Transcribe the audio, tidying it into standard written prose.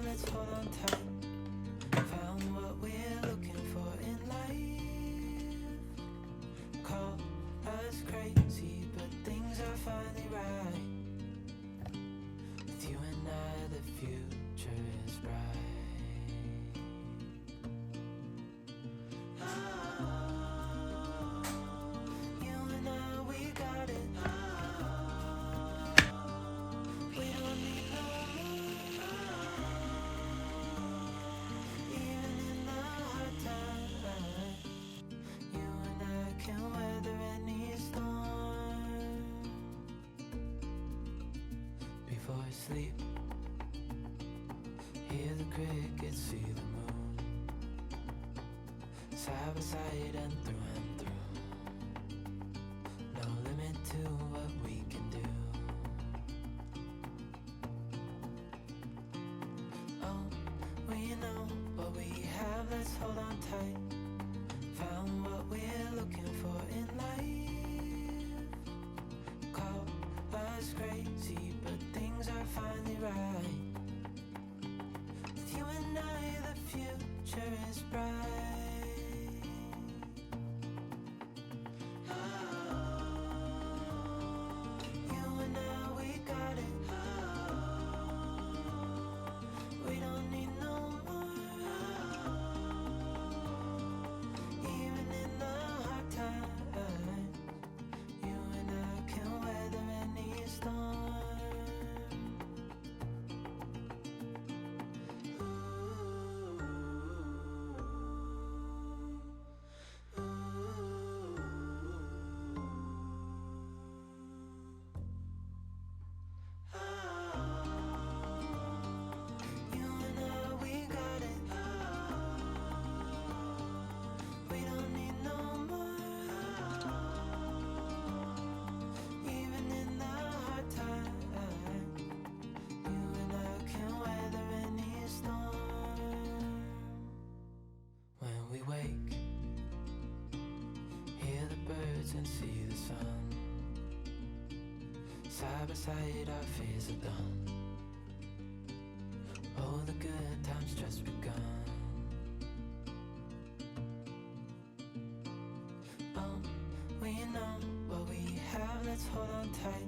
let's hold on tight. Found what we're looking for in life. Call us crazy, but things are finally right. With you and I, the future is bright. Oh, you and I, we got it. We don't need no more. Even in the hard times, you and I can weather any storm. Before I sleep, hear the crickets, see the moon. Side by side and through. No limit to what we can do. Oh, we know what we have, let's hold on tight. Found what we're looking for in life. Call us crazy, but things are finally right. With you and I, the future is bright. Oh, you and I, we got it. We don't need no more. Even in the hard times, you and I can weather any storm. You and I, we got it. We don't need no more. Even in the hard times, you and I can weather any storm. When we wake, hear the birds and see the sun. Side by side, our fears are done. Oh, the good times just begun. Oh, we know what we have, let's hold on tight.